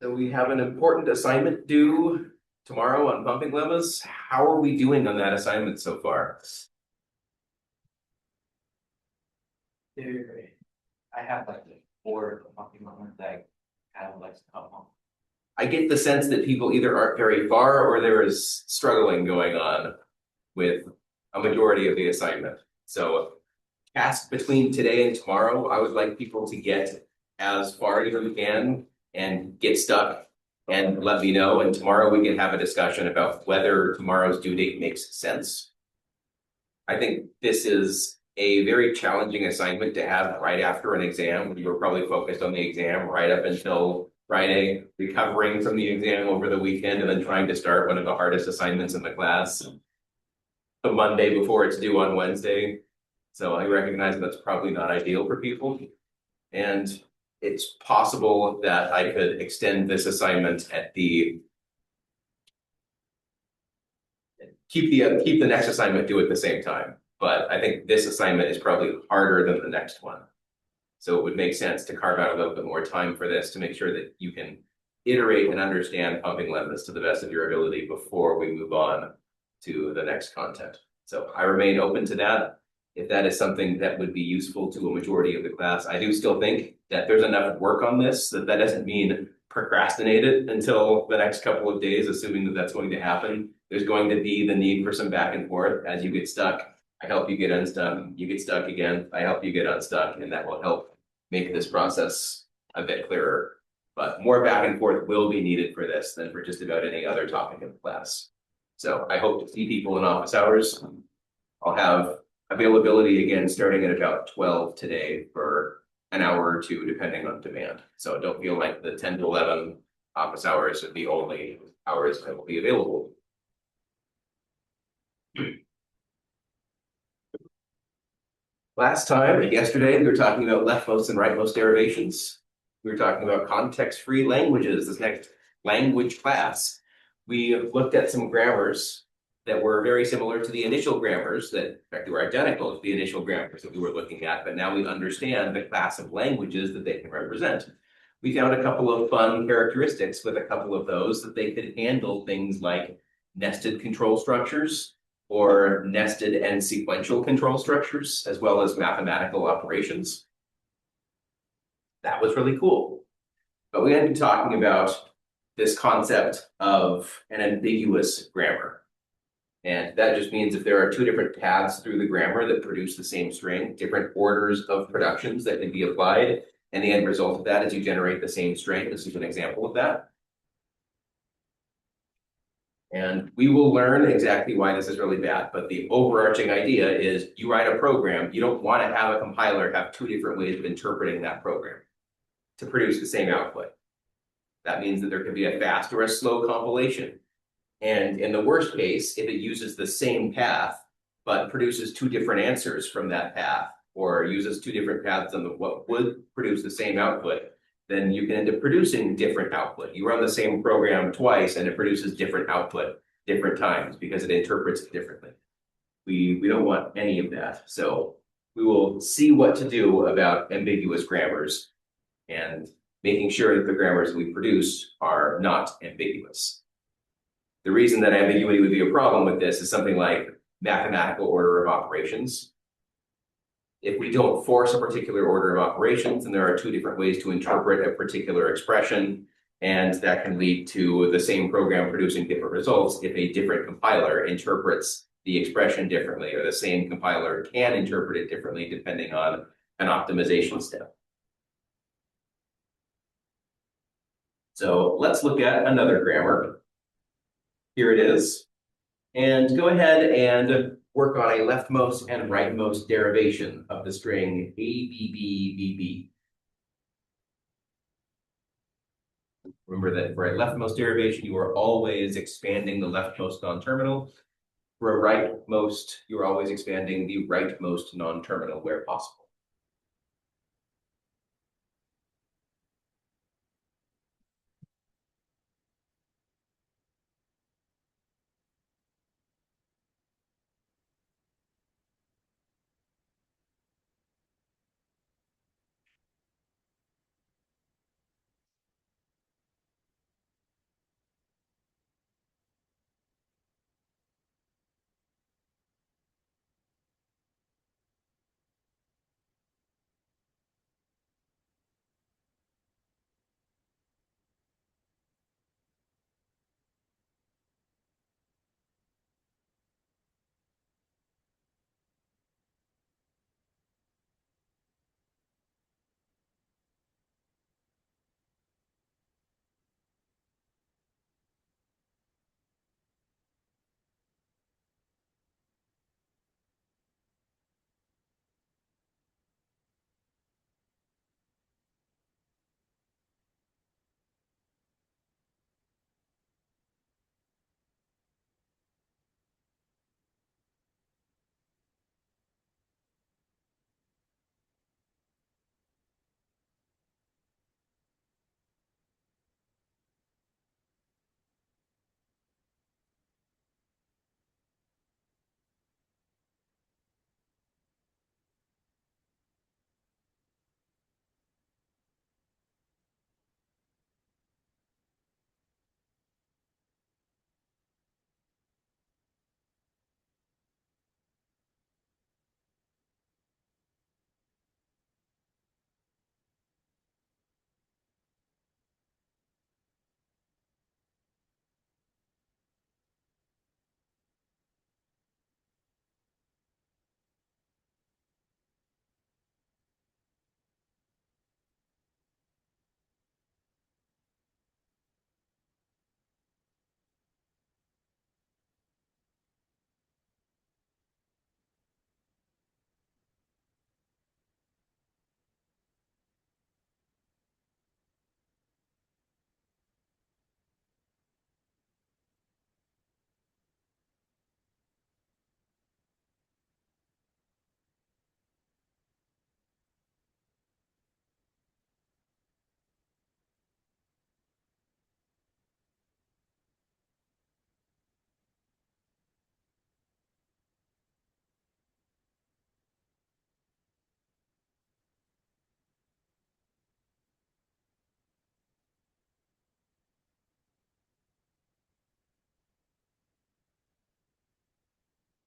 So we have an important assignment due tomorrow on pumping lemmas. How are we doing on that assignment so far? There, I have like the four fucking moments that I kind of like to come home. I get the sense that people either aren't very far or there is struggling going on with a majority of the assignment. So task between today and tomorrow, I would like people to get as far as we can and get stuck and let me know. And tomorrow we can have a discussion about whether tomorrow's due date makes sense. I think this is a very challenging assignment to have right after an exam. You were probably focused on the exam right up until Friday, recovering from the exam over the weekend, and then trying to start one of the hardest assignments in the class the Monday before it's due on Wednesday. So I recognize that's probably not ideal for people. And it's possible that I could extend this assignment at the keep the next assignment due at the same time. But I think this assignment is probably harder than the next one. So it would make sense to carve out a little bit more time for this to make sure that you can iterate and understand pumping lemmas to the best of your ability before we move on to the next content. So I remain open to that. If that is something that would be useful to a majority of the class, I do still think that there's enough work on this that doesn't mean procrastinate it until the next couple of days, assuming that that's going to happen. There's going to be the need for some back and forth as you get stuck. I help you get unstuck. You get stuck again. I help you get unstuck, and that will help make this process a bit clearer. But more back and forth will be needed for this than for just about any other topic in the class. So I hope to see people in office hours. I'll have availability again starting at about 12 today for an hour or two, depending on demand. So don't feel like the 10 to 11 office hours are the only hours that will be available. Last time, yesterday, we were talking about leftmost and rightmost derivations. We were talking about context-free languages, this next language class. We looked at some grammars that were very similar to the initial grammars that, in fact, they were identical to the initial grammars that we were looking at, but now we understand the class of languages that they can represent. We found a couple of fun characteristics with a couple of those that they could handle things like nested control structures, or nested and sequential control structures, as well as mathematical operations. That was really cool. But we ended up talking about this concept of an ambiguous grammar. And that just means if there are two different paths through the grammar that produce the same string, different orders of productions that can be applied, and the end result of that is you generate the same string. This is an example of that. And we will learn exactly why this is really bad. But the overarching idea is you write a program, you don't want to have a compiler have two different ways of interpreting that program to produce the same output. That means that there could be a fast or a slow compilation. And in the worst case, if it uses the same path, but produces two different answers from that path, or uses two different paths on what would produce the same output, then you can end up producing different output. You run the same program twice and it produces different output different times because it interprets it differently. We don't want any of that. So we will see what to do about ambiguous grammars and making sure that the grammars we produce are not ambiguous. The reason that ambiguity would be a problem with this is something like mathematical order of operations. If we don't force a particular order of operations, then there are two different ways to interpret a particular expression, and that can lead to the same program producing different results if a different compiler interprets the expression differently, or the same compiler can interpret it differently depending on an optimization step. So let's look at another grammar. Here it is. And go ahead and work on a leftmost and rightmost derivation of the string ABBBB. Remember that for a leftmost derivation, you are always expanding the leftmost non-terminal. For a rightmost, you are always expanding the rightmost non-terminal where possible.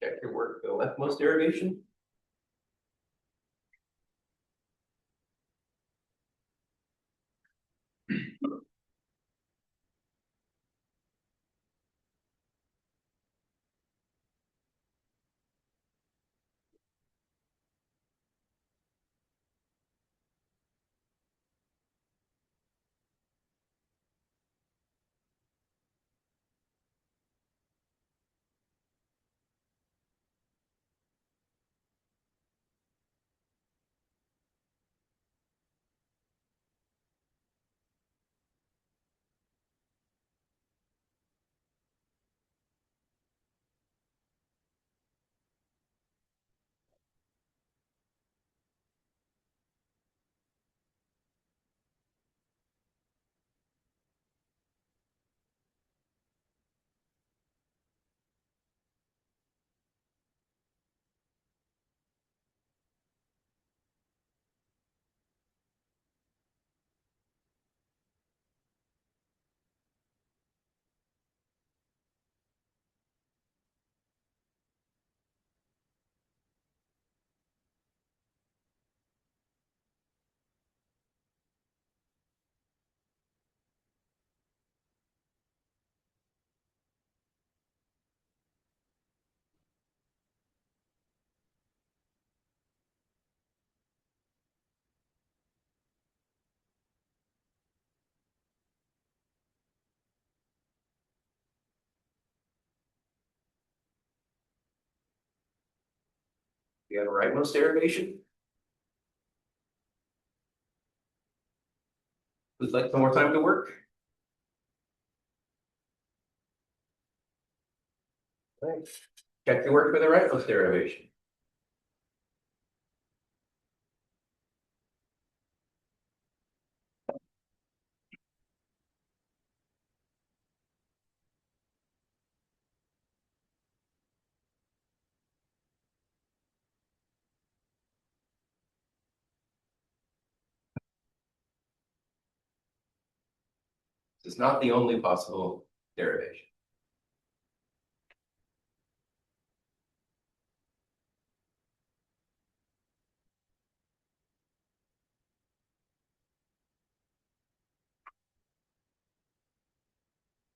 Check your work for the leftmost derivation. You have a rightmost derivation. Would like some more time to work? Right. Check your work for the rightmost derivation. This is not the only possible derivation.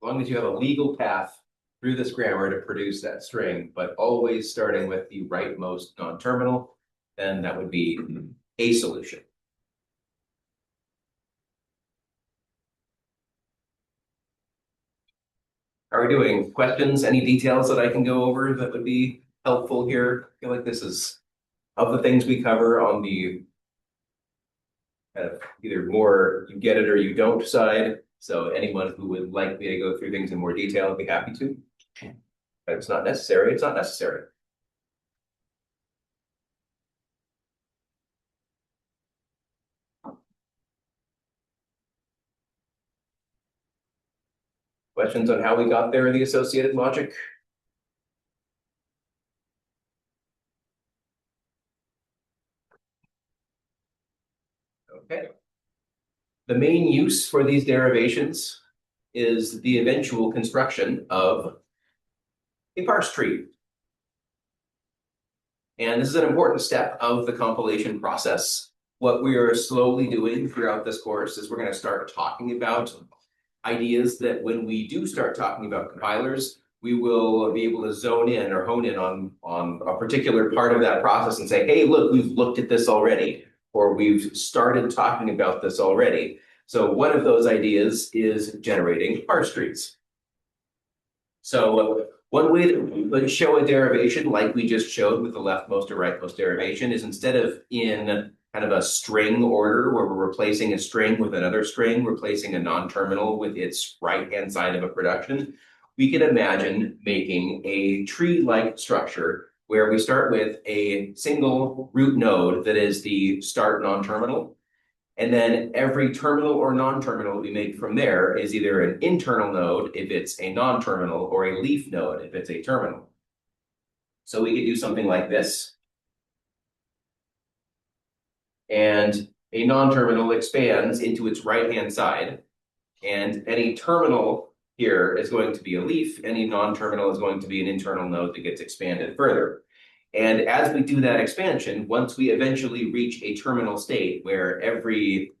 As long as you have a legal path through this grammar to produce that string, but always starting with the rightmost non-terminal, then that would be a solution. How are we doing? Questions? Any details that I can go over that would be helpful here? I feel like this is, of the things we cover on the kind of either more you get it or you don't side. So anyone who would like me to go through things in more detail, I'd be happy to. But if it's not necessary, it's not necessary. Questions on how we got there in the associated logic? Okay. The main use for these derivations is the eventual construction of a parse tree. And this is an important step of the compilation process. What we are slowly doing throughout this course is we're going to start talking about ideas that when we do start talking about compilers, we will be able to zone in or hone in on a particular part of that process and say, hey, look, we've looked at this already, or we've started talking about this already. So one of those ideas is generating parse trees. So one way that we would show a derivation like we just showed with the leftmost or rightmost derivation is instead of in kind of a string order where we're replacing a string with another string, replacing a non-terminal with its right-hand side of a production, we can imagine making a tree-like structure where we start with a single root node that is the start non-terminal. And then every terminal or non-terminal we make from there is either an internal node if it's a non-terminal or a leaf node if it's a terminal. So we could do something like this. And a non-terminal expands into its right-hand side. And any terminal here is going to be a leaf. Any non-terminal is going to be an internal node that gets expanded further. And as we do that expansion, once we eventually reach a terminal state where every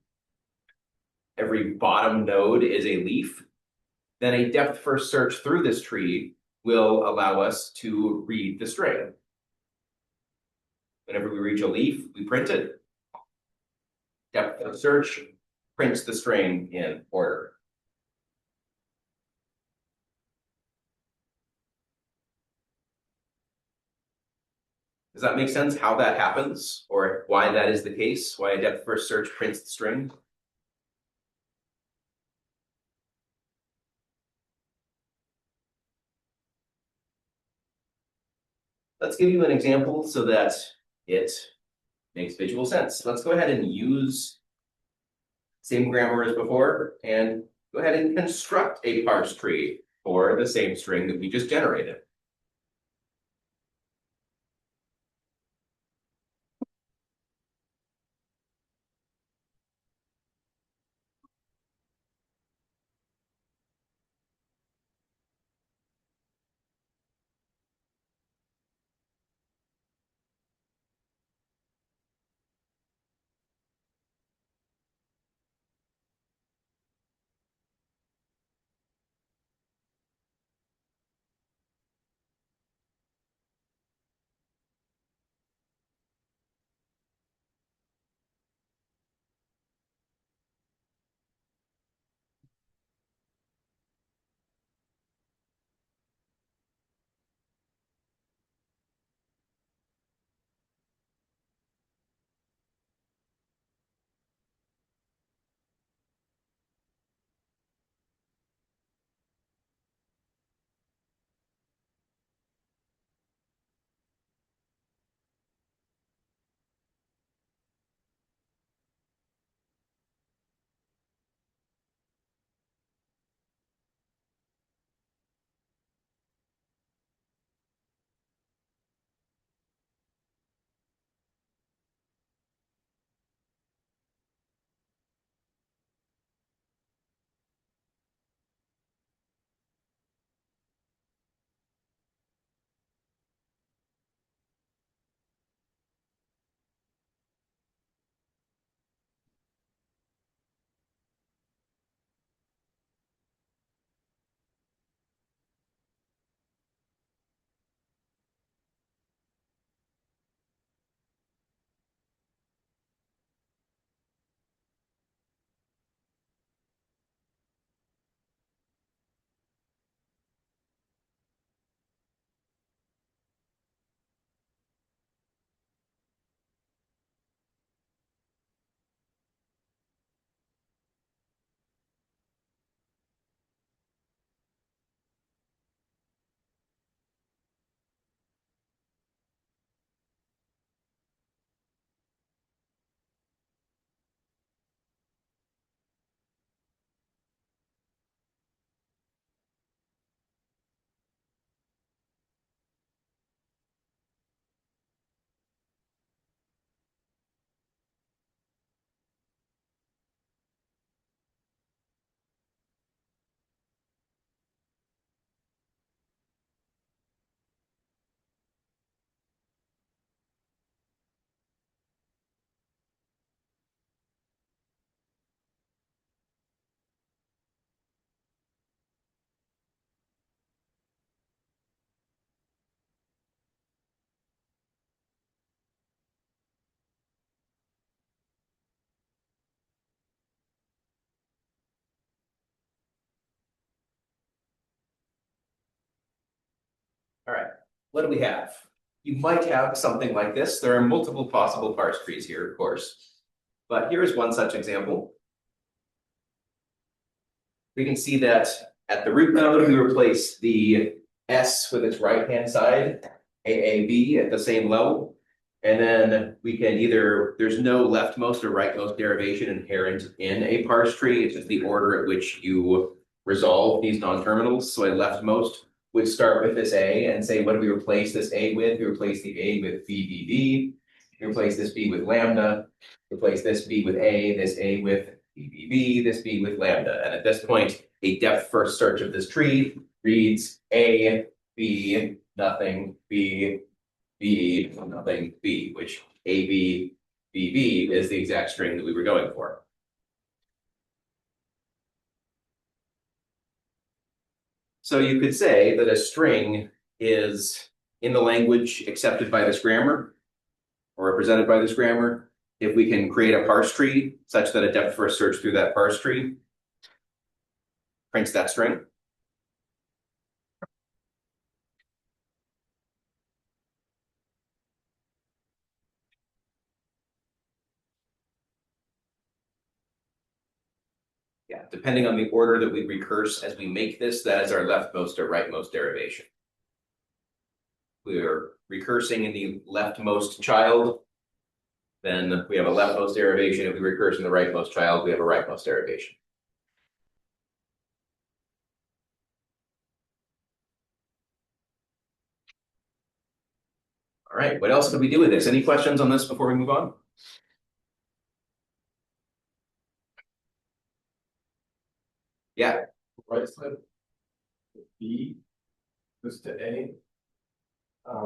bottom node is a leaf, then a depth first search through this tree will allow us to read the string. Whenever we reach a leaf, we print it. Depth of search prints the string in order. Does that make sense how that happens, or why that is the case, why a depth first search prints the string? Let's give you an example so that it makes visual sense. Let's go ahead and use same grammar as before and go ahead and construct a parse tree for the same string that we just generated. All right, what do we have? You might have something like this. There are multiple possible parse trees here, of course. But here's one such example. We can see that at the root node, we replace the S with its right-hand side, AAB at the same level. And then we can either, there's no leftmost or rightmost derivation inherent in a parse tree. It's just the order at which you resolve these non-terminals. So a leftmost would start with this A and say, what do we replace this A with? We replace the A with BBB. We replace this B with lambda. Replace this B with A, this A with B, this B with lambda. And at this point, a depth first search of this tree reads A, B, nothing, B, B, nothing, B, which A, B, B, B is the exact string that we were going for. So you could say that a string is in the language accepted by this grammar or represented by this grammar if we can create a parse tree such that a depth first search through that parse tree prints that string. Yeah, depending on the order that we recurse as we make this, that is our leftmost or rightmost derivation. We are recursing in the leftmost child, then we have a leftmost derivation. If we recurse in the rightmost child, we have a rightmost derivation. All right, what else could we do with this? Any questions on this before we move on? Yeah. Right side B goes to A. I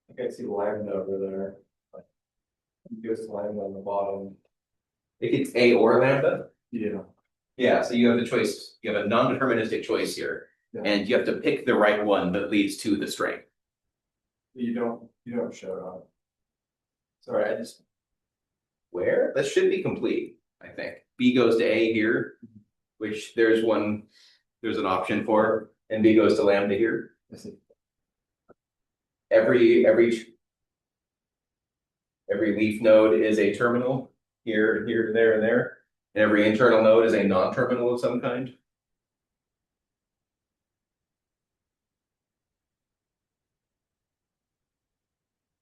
think I see lambda over there. Like, it goes to lambda on the bottom. It's A or lambda. Yeah. Yeah, so you have the choice, you have a non-deterministic choice here, Yeah. and you have to pick the right one that leads to the string. You don't show it on. Sorry, I just Where? That should be complete, I think. B goes to A here, which there's an option for, and B goes to lambda here. I see. Every leaf node is a terminal here, here, there, and there. And every internal node is a non-terminal of some kind.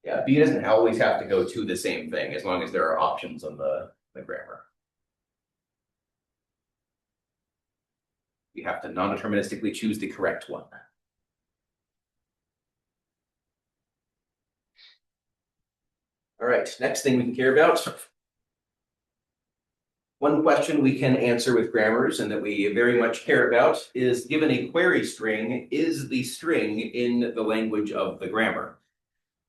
Yeah, B doesn't always have to go to the same thing as long as there are options on the grammar. You have to non-deterministically choose the correct one. All right, next thing we can care about. One question we can answer with grammars and that we very much care about is, given a query string, is the string in the language of the grammar?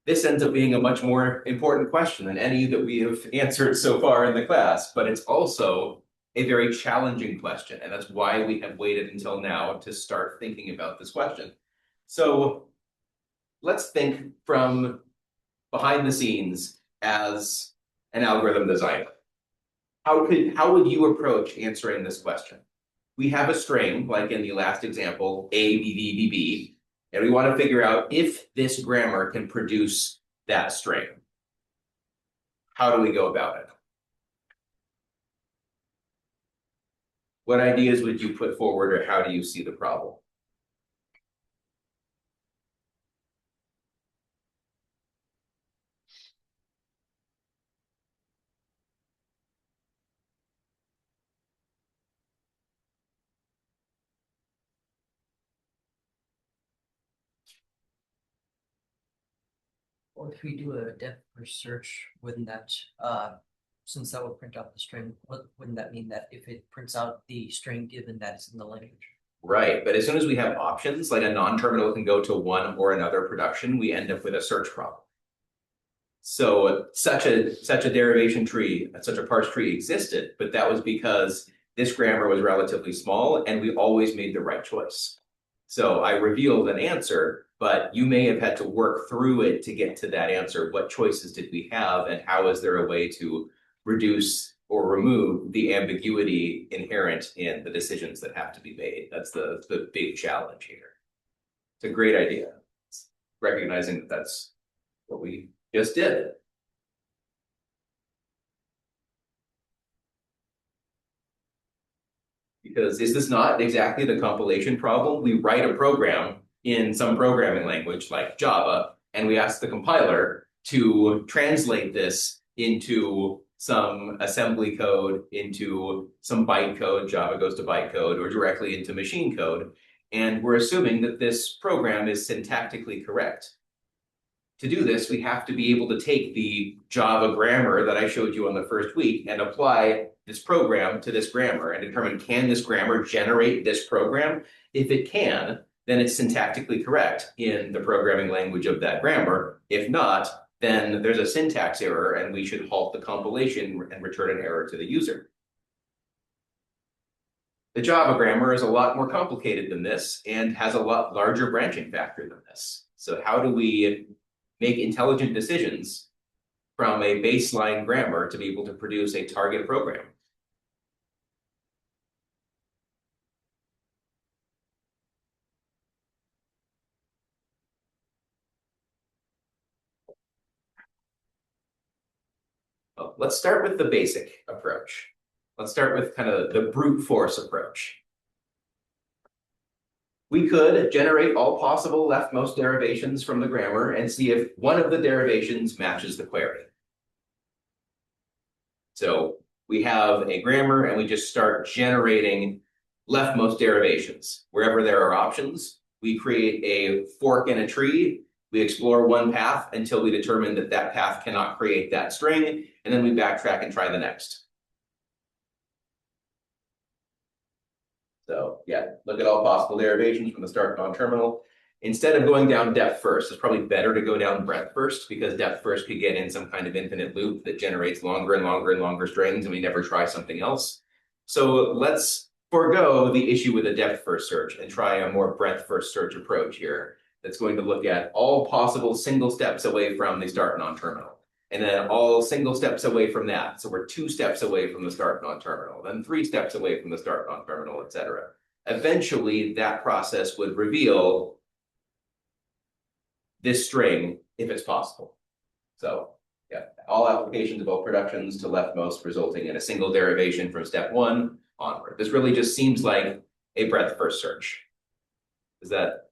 This ends up being a much more important question than any that we have answered so far in the class, but it's also a very challenging question, and that's why we have waited until now to start thinking about this question. So let's think from behind the scenes as an algorithm designer. How would you approach answering this question? We have a string, like in the last example, A, B, B, B, B, and we want to figure out if this grammar can produce that string. How do we go about it? What ideas would you put forward, or how do you see the problem? Well, if we do a depth first search, wouldn't that, since that would print out the string, wouldn't that mean that if it prints out the string given that it's in the language? Right, but as soon as we have options, like a non-terminal can go to one or another production, we end up with a search problem. So such a derivation tree, such a parse tree existed, but that was because this grammar was relatively small and we always made the right choice. So I revealed an answer, but you may have had to work through it to get to that answer. What choices did we have, and how is there a way to reduce or remove the ambiguity inherent in the decisions that have to be made? That's the big challenge here. It's a great idea. It's recognizing that that's what we just did. Because is this not exactly the compilation problem? We write a program in some programming language like Java, and we ask the compiler to translate this into some assembly code, into some bytecode, Java goes to bytecode, or directly into machine code. And we're assuming that this program is syntactically correct. To do this, we have to be able to take the Java grammar that I showed you on the first week and apply this program to this grammar and determine, can this grammar generate this program? If it can, then it's syntactically correct in the programming language of that grammar. If not, then there's a syntax error and we should halt the compilation and return an error to the user. The Java grammar is a lot more complicated than this and has a lot larger branching factor than this. So how do we make intelligent decisions from a baseline grammar to be able to produce a target program? Well, let's start with the basic approach. Let's start with kind of the brute force approach. We could generate all possible leftmost derivations from the grammar and see if one of the derivations matches the query. So we have a grammar and we just start generating leftmost derivations. Wherever there are options, we create a fork in a tree. We explore one path until we determine that that path cannot create that string, and then we backtrack and try the next. So yeah, look at all possible derivations from the start non-terminal. Instead of going down depth first, it's probably better to go down breadth first, because depth first could get in some kind of infinite loop that generates longer and longer and longer strings, and we never try something else. So let's forego the issue with a depth first search and try a more breadth first search approach here that's going to look at all possible single steps away from the start non-terminal, and then all single steps away from that. So we're 2 steps away from the start non-terminal, then 3 steps away from the start non-terminal, etc. Eventually, that process would reveal this string if it's possible. So yeah, all applications of all productions to leftmost resulting in a single derivation from step 1 onward. This really just seems like a breadth first search. Does that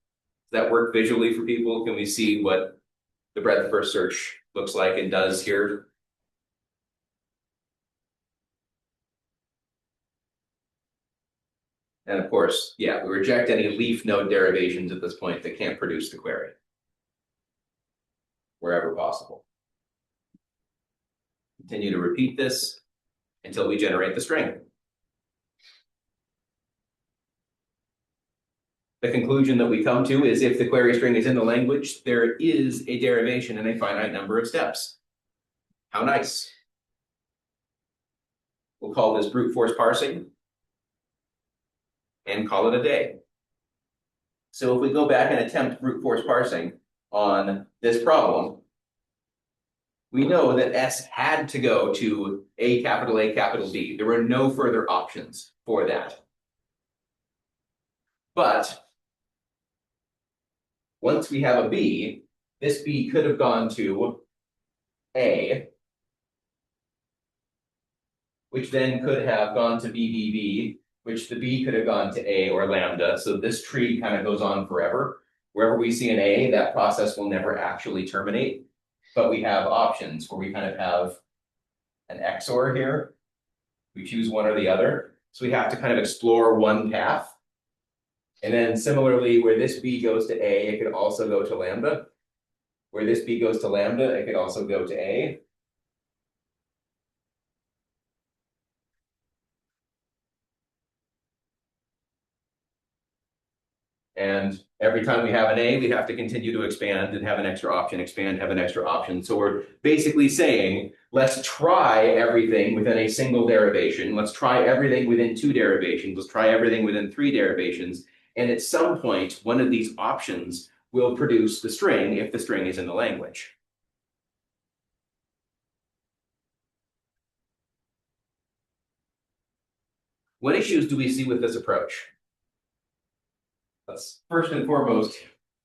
work visually for people? Can we see what the breadth first search looks like and does here? And of course, yeah, we reject any leaf node derivations at this point that can't produce the query, wherever possible. Continue to repeat this until we generate the string. The conclusion that we come to is if the query string is in the language, there is a derivation in a finite number of steps. How nice. We'll call this brute force parsing and call it a day. So if we go back and attempt brute force parsing on this problem, we know that S had to go to A capital D. There were no further options for that. But once we have a B, this B could have gone to A, which then could have gone to BBB, which the B could have gone to A or lambda. So this tree kind of goes on forever. Wherever we see an A, that process will never actually terminate. But we have options where we kind of have an XOR here. We choose one or the other. So we have to kind of explore one path. And then similarly, where this B goes to A, it could also go to lambda. Where this B goes to lambda, it could also go to A. And every time we have an A, we have to continue to expand and have an extra option, expand, have an extra option. So we're basically saying, let's try everything within a single derivation. Let's try everything within 2 derivations. Let's try everything within 3 derivations. And at some point, one of these options will produce the string if the string is in the language. What issues do we see with this approach? Let's first and foremost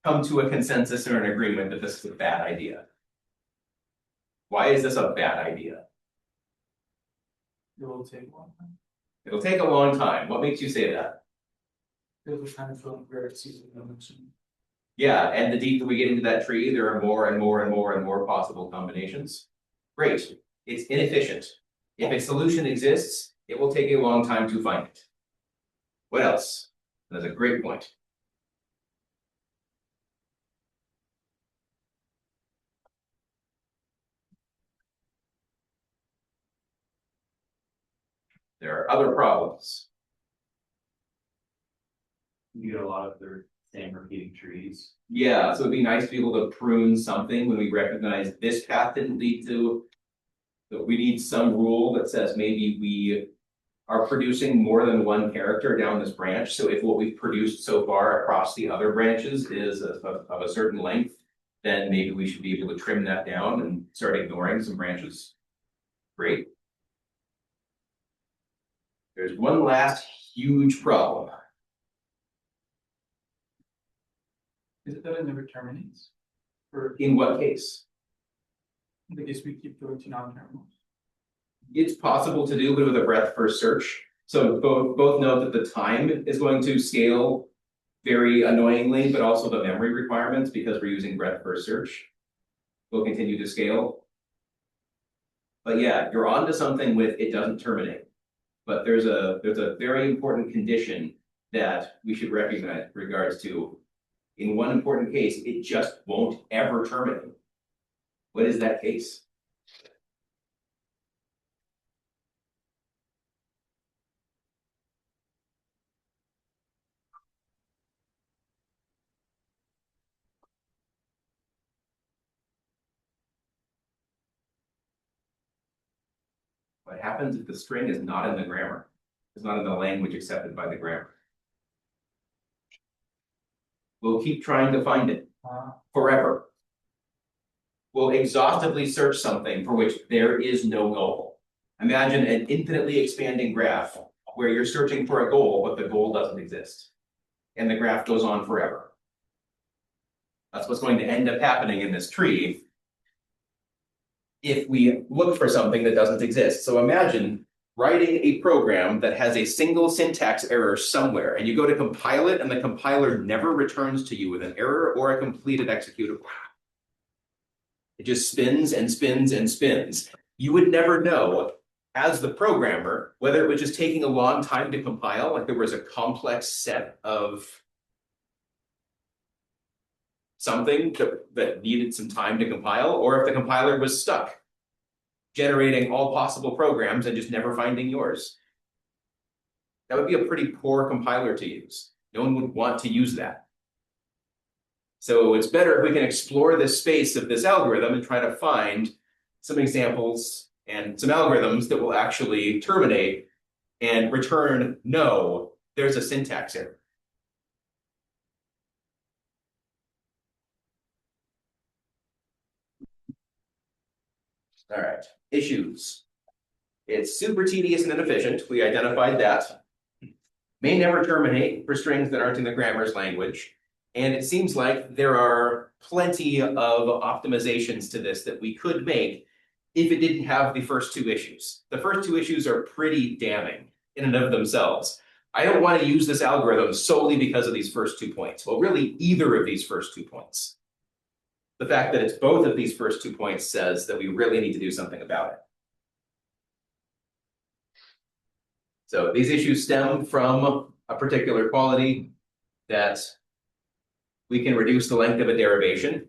come to a consensus or an agreement that this is a bad idea. Why is this a bad idea? It will take a long time. It'll take a long time. What makes you say that? Because we're kind of feeling very seasonal. Yeah, and the deeper we get into that tree, there are more and more and more and more possible combinations. Great. It's inefficient. If a solution exists, it will take a long time to find it. What else? That's a great point. There are other problems. You get a lot of their same repeating trees. Yeah, so it'd be nice to be able to prune something when we recognize this path didn't lead to. That we need some rule that says maybe we are producing more than one character down this branch. So if what we've produced so far across the other branches is of a certain length, then maybe we should be able to trim that down and start ignoring some branches. Great. There's one last huge problem. Is it that it never terminates? Or In what case? I guess we keep going to non-terminals? It's possible to do, but with a breadth first search. So both note that the time is going to scale very annoyingly, but also the memory requirements, because we're using breadth first search, will continue to scale. But yeah, you're onto something with it doesn't terminate. But there's a very important condition that we should recognize in regards to, in one important case, it just won't ever terminate. What is that case? What happens if the string is not in the grammar? It's not in the language accepted by the grammar. We'll keep trying to find it forever. We'll exhaustively search something for which there is no goal. Imagine an infinitely expanding graph where you're searching for a goal, but the goal doesn't exist. And the graph goes on forever. That's what's going to end up happening in this tree if we look for something that doesn't exist. So imagine writing a program that has a single syntax error somewhere, and you go to compile it, and the compiler never returns to you with an error or a completed executable. It just spins and spins and spins. You would never know, as the programmer, whether it was just taking a long time to compile, like there was a complex set of something that needed some time to compile, or if the compiler was stuck, generating all possible programs and just never finding yours. That would be a pretty poor compiler to use. No one would want to use that. So it's better if we can explore this space of this algorithm and try to find some examples and some algorithms that will actually terminate and return, no, there's a syntax error. All right, issues. It's super tedious and inefficient. We identified that. May never terminate for strings that aren't in the grammar's language. And it seems like there are plenty of optimizations to this that we could make if it didn't have the first two issues. The first two issues are pretty damning in and of themselves. I don't want to use this algorithm solely because of these first 2 points. Well, really, either of these first 2 points. The fact that it's both of these first 2 points says that we really need to do something about it. So these issues stem from a particular quality that we can reduce the length of a derivation.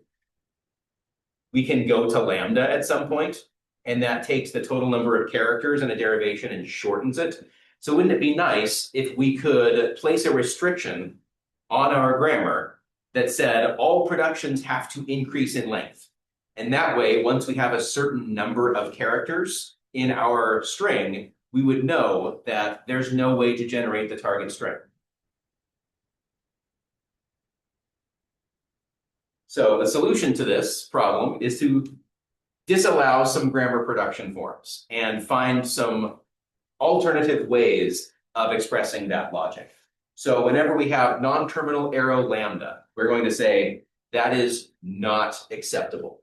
We can go to lambda at some point, and that takes the total number of characters in a derivation and shortens it. So wouldn't it be nice if we could place a restriction on our grammar that said all productions have to increase in length? And that way, once we have a certain number of characters in our string, we would know that there's no way to generate the target string. So the solution to this problem is to disallow some grammar production forms and find some alternative ways of expressing that logic. So whenever we have non-terminal arrow lambda, we're going to say that is not acceptable.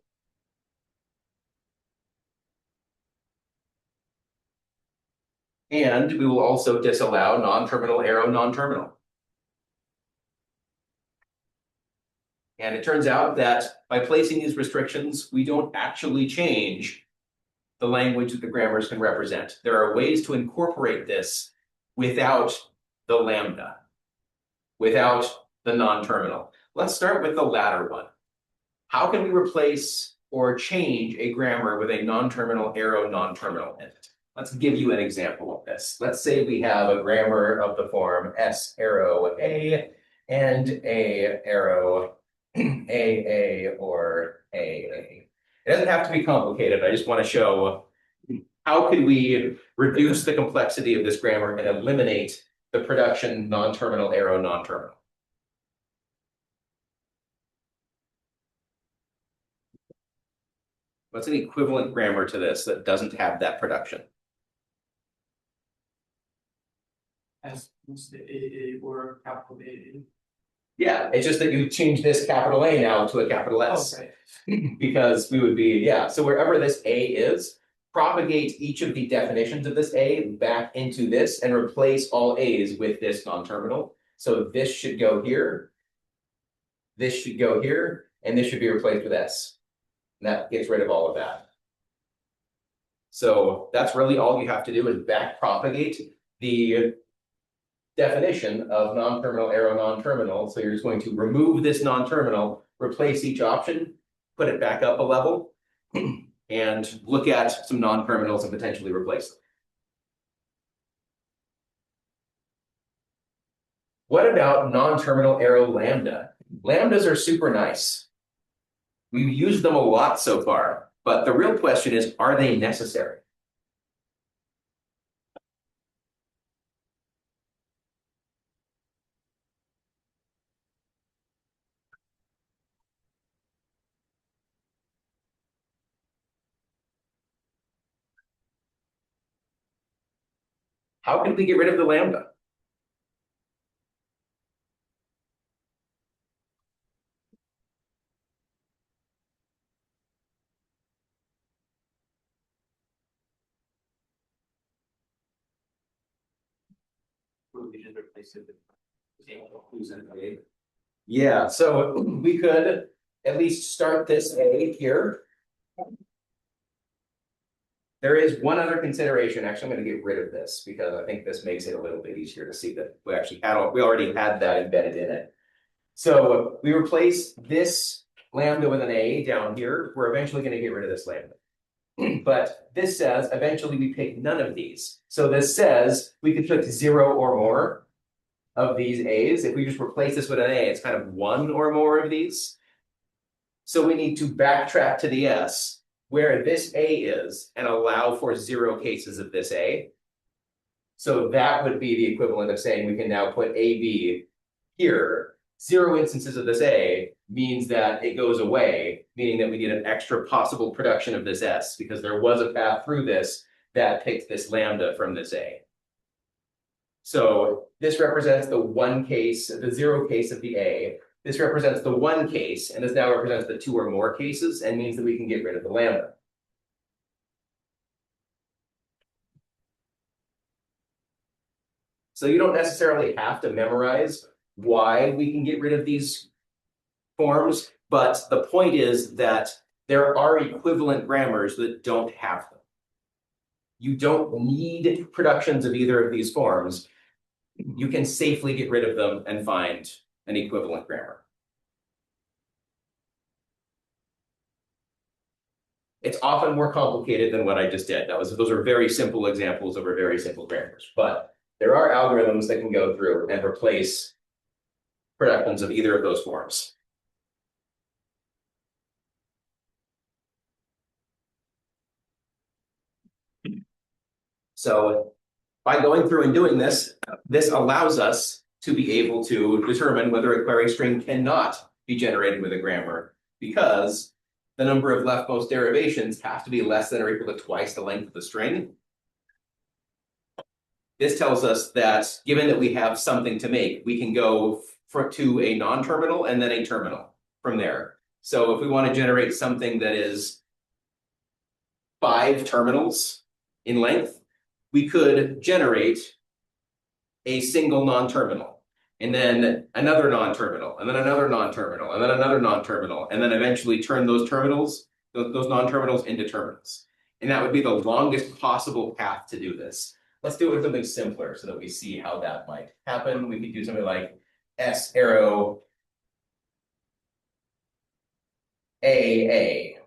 And we will also disallow non-terminal arrow non-terminal. And it turns out that by placing these restrictions, we don't actually change the language that the grammars can represent. There are ways to incorporate this without the lambda, without the non-terminal. Let's start with the latter one. How can we replace or change a grammar with a non-terminal arrow non-terminal in it? Let's give you an example of this. Let's say we have a grammar of the form S arrow A and A arrow AA or AA. It doesn't have to be complicated. I just want to show how could we reduce the complexity of this grammar and eliminate the production non-terminal arrow non-terminal. What's an equivalent grammar to this that doesn't have that production? As the AA or capital A. Yeah, it's just that you change this capital A now to a capital S. Okay. Because we would be, yeah, so wherever this A is, propagate each of the definitions of this A back into this and replace all A's with this non-terminal. So this should go here, this should go here, and this should be replaced with S. And that gets rid of all of that. So that's really all you have to do is back propagate the definition of non-terminal arrow non-terminal. So you're just going to remove this non-terminal, replace each option, put it back up a level, and look at some non-terminals and potentially replace them. What about non-terminal arrow lambda? Lambdas are super nice. We've used them a lot so far, but the real question is, are they necessary? How can we get rid of the lambda? We just replace it with. Yeah, so we could at least start this A here. There is one other consideration. Actually, I'm going to get rid of this because I think this makes it a little bit easier to see that we already had that embedded in it. So we replace this lambda with an A down here. We're eventually going to get rid of this lambda. But this says eventually we pick none of these. So this says we could pick 0 or more of these A's. If we just replace this with an A, it's kind of 1 or more of these. So we need to backtrack to the S where this A is and allow for 0 cases of this A. So that would be the equivalent of saying we can now put AB here. 0 instances of this A means that it goes away, meaning that we need an extra possible production of this S because there was a path through this that picked this lambda from this A. So this represents the 1 case, the 0 case of the A. This represents the 1 case, and this now represents the 2 or more cases and means that we can get rid of the lambda. So you don't necessarily have to memorize why we can get rid of these forms, but the point is that there are equivalent grammars that don't have them. You don't need productions of either of these forms. You can safely get rid of them and find an equivalent grammar. It's often more complicated than what I just did. Those are very simple examples over very simple grammars, but there are algorithms that can go through and replace productions of either of those forms. So by going through and doing this, this allows us to be able to determine whether a query string cannot be generated with a grammar because the number of leftmost derivations have to be less than or equal to twice the length of the string. This tells us that given that we have something to make, we can go to a non-terminal and then a terminal from there. So if we want to generate something that is 5 terminals in length, we could generate a single non-terminal, and then another non-terminal, and then another non-terminal, and then another non-terminal, and then eventually turn those non-terminals into terminals. And that would be the longest possible path to do this. Let's do it with something simpler so that we see how that might happen. We could do something like S arrow AA,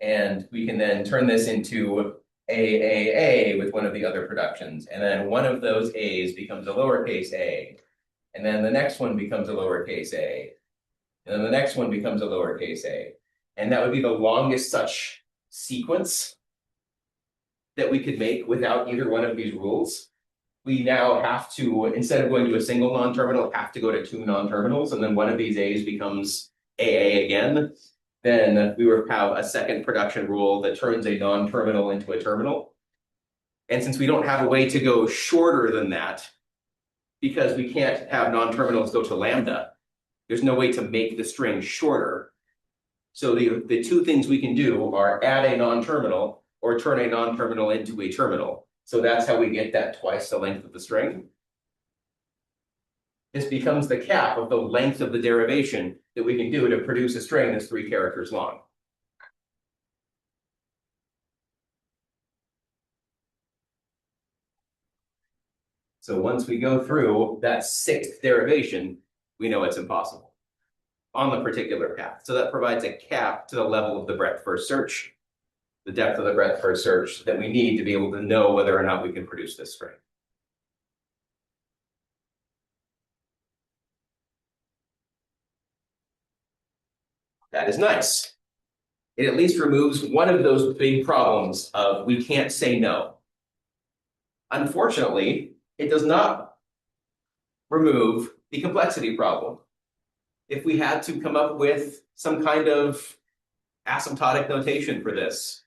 and we can then turn this into A with one of the other productions, and then one of those A's becomes a lowercase a, and then the next one becomes a lowercase a, and then the next one becomes a lowercase a. And that would be the longest such sequence that we could make without either one of these rules. We now have to, instead of going to a single non-terminal, have to go to two non-terminals, and then one of these A's becomes AA again. Then we would have a second production rule that turns a non-terminal into a terminal. And since we don't have a way to go shorter than that, because we can't have non-terminals go to lambda, there's no way to make the string shorter. So the two things we can do are add a non-terminal or turn a non-terminal into a terminal. So that's how we get that twice the length of the string. This becomes the cap of the length of the derivation that we can do to produce a string that's 3 characters long. So once we go through that 6th derivation, we know it's impossible on the particular path. So that provides a cap to the level of the breadth first search, the depth of the breadth first search that we need to be able to know whether or not we can produce this string. That is nice. It at least removes one of those big problems of we can't say no. Unfortunately, it does not remove the complexity problem. If we had to come up with some kind of asymptotic notation for this,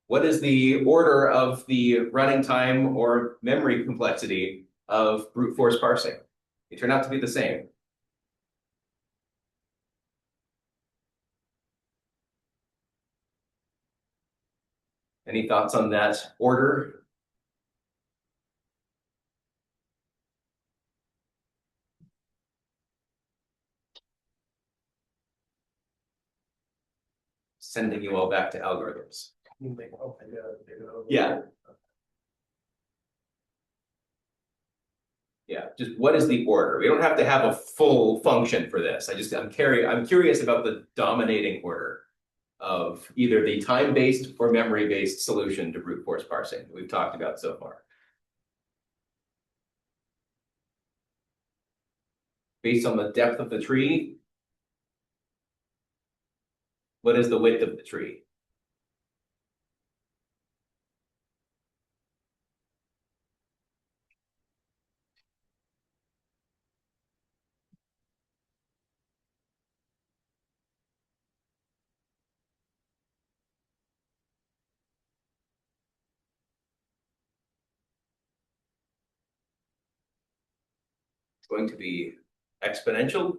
what is the order of the running time or memory complexity of brute force parsing? They turn out to be the same. Any thoughts on that order? Sending you all back to algorithms. Yeah. Yeah, just what is the order? We don't have to have a full function for this. I'm curious about the dominating order of either the time-based or memory-based solution to brute force parsing that we've talked about so far. Based on the depth of the tree, what is the width of the tree? It's going to be exponential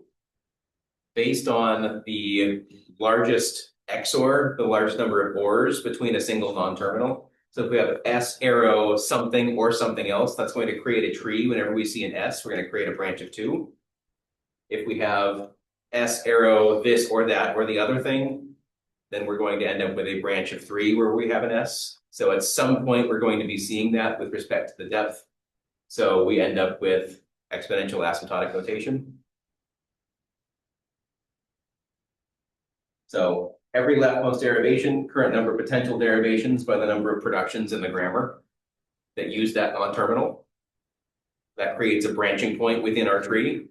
based on the largest XOR, the largest number of ORs between a single non-terminal. So if we have S arrow something or something else, that's going to create a tree. Whenever we see an S, we're going to create a branch of 2. If we have S arrow this or that or the other thing, then we're going to end up with a branch of 3 where we have an S. So at some point, we're going to be seeing that with respect to the depth. So we end up with exponential asymptotic notation. So every leftmost derivation, current number of potential derivations by the number of productions in the grammar that use that non-terminal. That creates a branching point within our tree.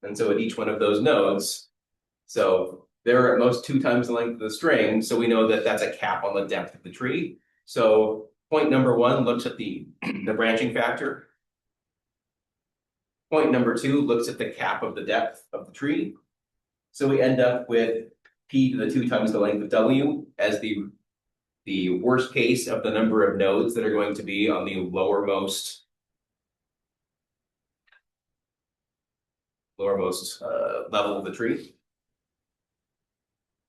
And so at each one of those nodes, so they're at most 2 times the length of the string, so we know that that's a cap on the depth of the tree. So point number 1 looks at the branching factor. Point number 2 looks at the cap of the depth of the tree. So we end up with p to the 2 times the length of w as the worst case of the number of nodes that are going to be on the lowermost level of the tree.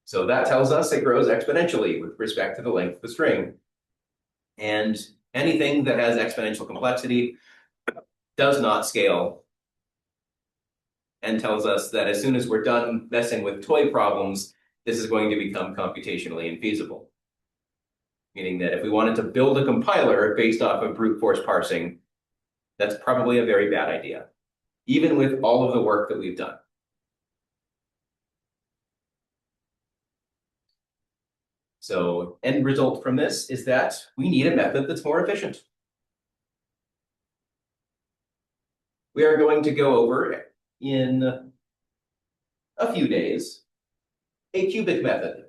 So that tells us it grows exponentially with respect to the length of the string. And anything that has exponential complexity does not scale, and tells us that as soon as we're done messing with toy problems, this is going to become computationally infeasible. Meaning that if we wanted to build a compiler based off of brute force parsing, that's probably a very bad idea, even with all of the work that we've done. So end result from this is that we need a method that's more efficient. We are going to go over in a few days a cubic method.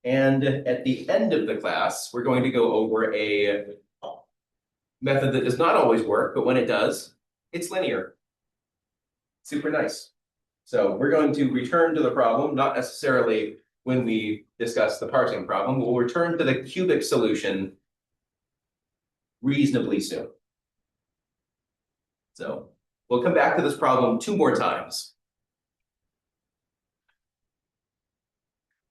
And at the end of the class, we're going to go over a method that does not always work, but when it does, it's linear. Super nice. So we're going to return to the problem, not necessarily when we discuss the parsing problem. We'll return to the cubic solution reasonably soon. So we'll come back to this problem 2 more times.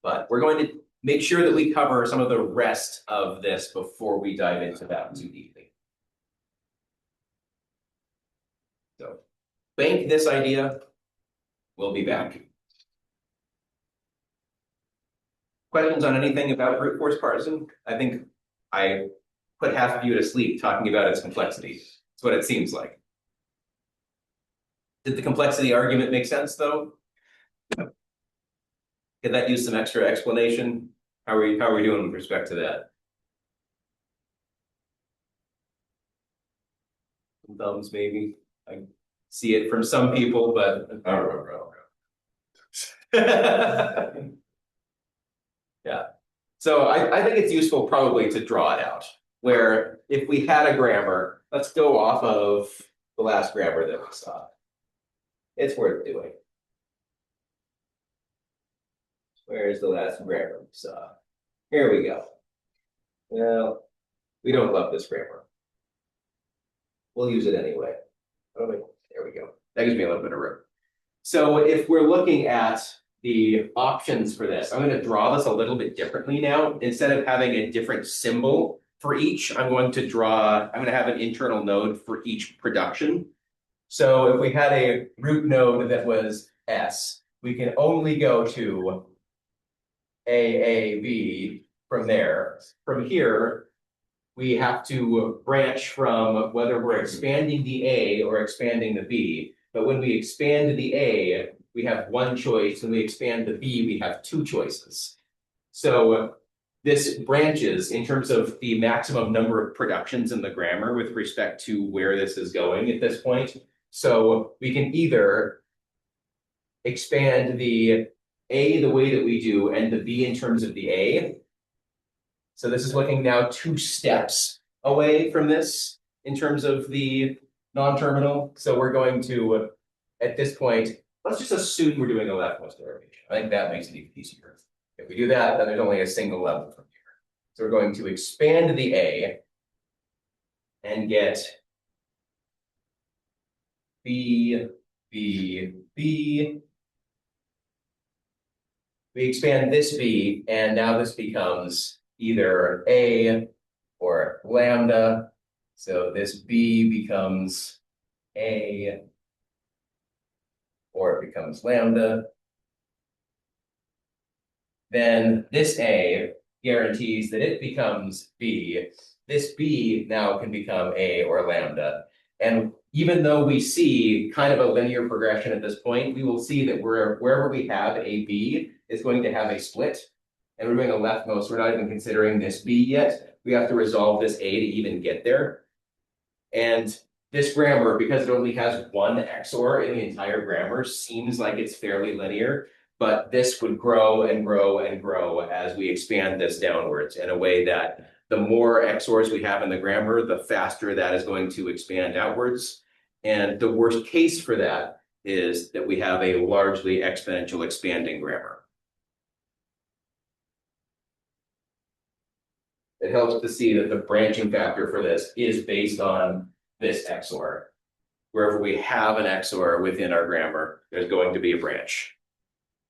But we're going to make sure that we cover some of the rest of this before we dive into that too deeply. So bank this idea. We'll be back. Questions on anything about brute force parsing? I think I put half of you to sleep talking about its complexity. That's what it seems like. Did the complexity argument make sense, though? Could that use some extra explanation? How are we doing with respect to that? Some thumbs, maybe. I see it from some people, but I don't remember. Yeah. So I think it's useful probably to draw it out, where if we had a grammar, let's go off of the last grammar that we saw. It's worth doing. Where's the last grammar we saw? Here we go. Well, we don't love this grammar. We'll use it anyway. Oh, wait, there we go. That gives me a little bit of room. So if we're looking at the options for this, I'm going to draw this a little bit differently now. Instead of having a different symbol for each, I'm going to have an internal node for each production. So if we had a root node that was S, we can only go to AAB from there. From here, we have to branch from whether we're expanding the A or expanding the B. But when we expand the A, we have one choice. When we expand the B, we have 2 choices. So this branches in terms of the maximum number of productions in the grammar with respect to where this is going at this point. So we can either expand the A the way that we do and the B in terms of the A. So this is looking now 2 steps away from this in terms of the non-terminal. So we're going to, at this point, let's just assume we're doing a leftmost derivation. I think that makes it even easier. If we do that, then there's only a single level from here. So we're going to expand the A and get B, B, B. We expand this B, and now this becomes either A or lambda. So this B becomes A, or it becomes lambda. Then this A guarantees that it becomes B. This B now can become A or lambda. And even though we see kind of a linear progression at this point, we will see that wherever we have a B is going to have a split. And we're doing a leftmost, we're not even considering this B yet. We have to resolve this A to even get there. And this grammar, because it only has one XOR in the entire grammar, seems like it's fairly linear, but this would grow and grow and grow as we expand this downwards in a way that the more XORs we have in the grammar, the faster that is going to expand outwards. And the worst case for that is that we have a largely exponential expanding grammar. It helps to see that the branching factor for this is based on this XOR. Wherever we have an XOR within our grammar, there's going to be a branch.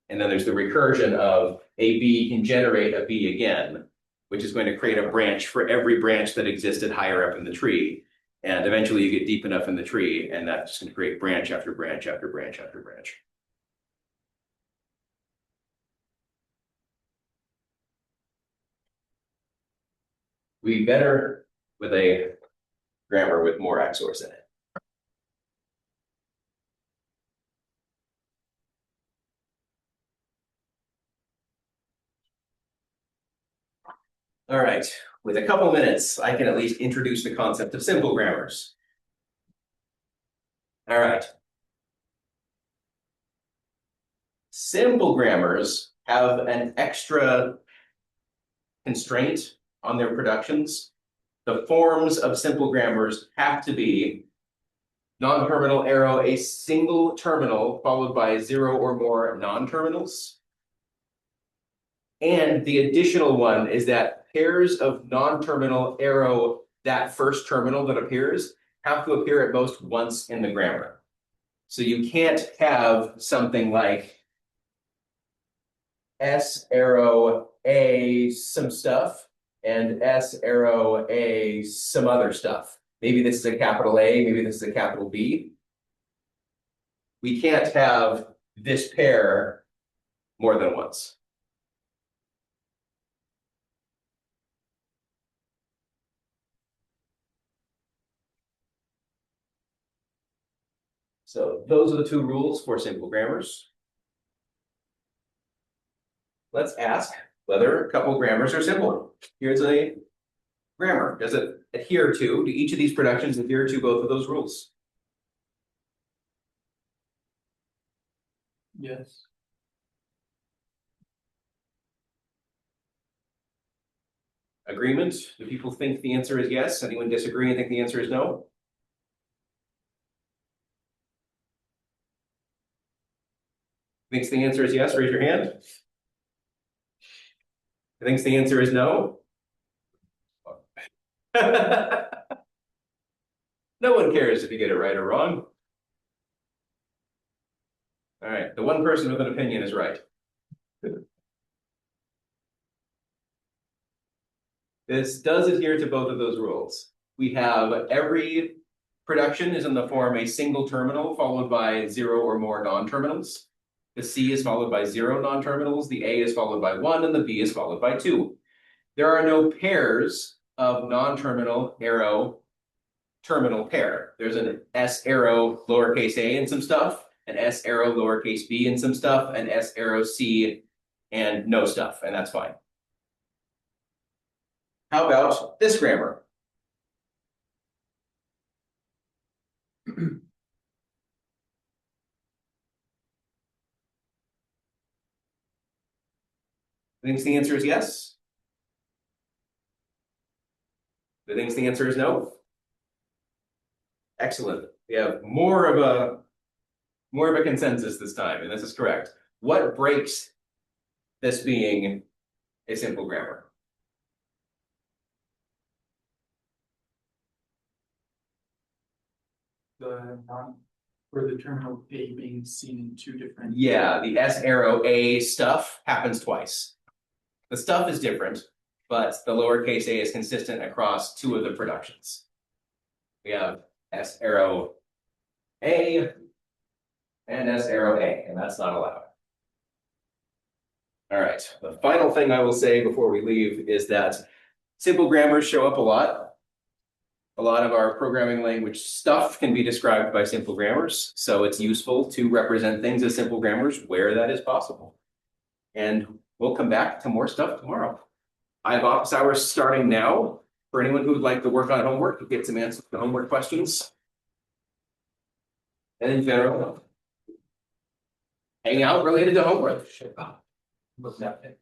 And then there's the recursion of a B can generate a B again, which is going to create a branch for every branch that existed higher up in the tree. And eventually you get deep enough in the tree, and that's just going to create branch after branch after branch after branch. We better with a grammar with more XORs in it. All right, with a couple minutes, I can at least introduce the concept of simple grammars. All right. Simple grammars have an extra constraint on their productions. The forms of simple grammars have to be non-terminal arrow, a single terminal followed by 0 or more non-terminals. And the additional one is that pairs of non-terminal arrow, that first terminal that appears, have to appear at most once in the grammar. So you can't have something like S arrow A some stuff and S arrow A some other stuff. Maybe this is a capital A, maybe this is a capital B. We can't have this pair more than once. So those are the two rules for simple grammars. Let's ask whether a couple grammars are simple. Here's a grammar. Does it adhere to, do each of these productions adhere to both of those rules? Yes. Agreement? Do people think the answer is yes? Anyone disagree and think the answer is no? Thinks the answer is yes, raise your hand. Thinks the answer is no? No one cares if you get it right or wrong. All right, the one person with an opinion is right. This does adhere to both of those rules. We have every production is in the form a single terminal followed by 0 or more non-terminals. The C is followed by 0 non-terminals, the A is followed by 1, and the B is followed by 2. There are no pairs of non-terminal arrow terminal pair. There's an S arrow lowercase a and some stuff, an S arrow lowercase b and some stuff, an S arrow C and no stuff, and that's fine. How about this grammar? Thinks the answer is yes? Who thinks the answer is no? Excellent. We have more of a consensus this time, and this is correct. What breaks this being a simple grammar? The for the terminal A being seen in two different. Yeah, the S arrow A stuff happens twice. The stuff is different, but the lowercase a is consistent across two of the productions. We have S arrow A and S arrow A, and that's not allowed. All right, the final thing I will say before we leave is that simple grammars show up a lot. A lot of our programming language stuff can be described by simple grammars, so it's useful to represent things as simple grammars where that is possible. And we'll come back to more stuff tomorrow. I have office hours starting now. For anyone who would like to work on homework, get some answers to homework questions. And in general, hang out related to homework. Look at it.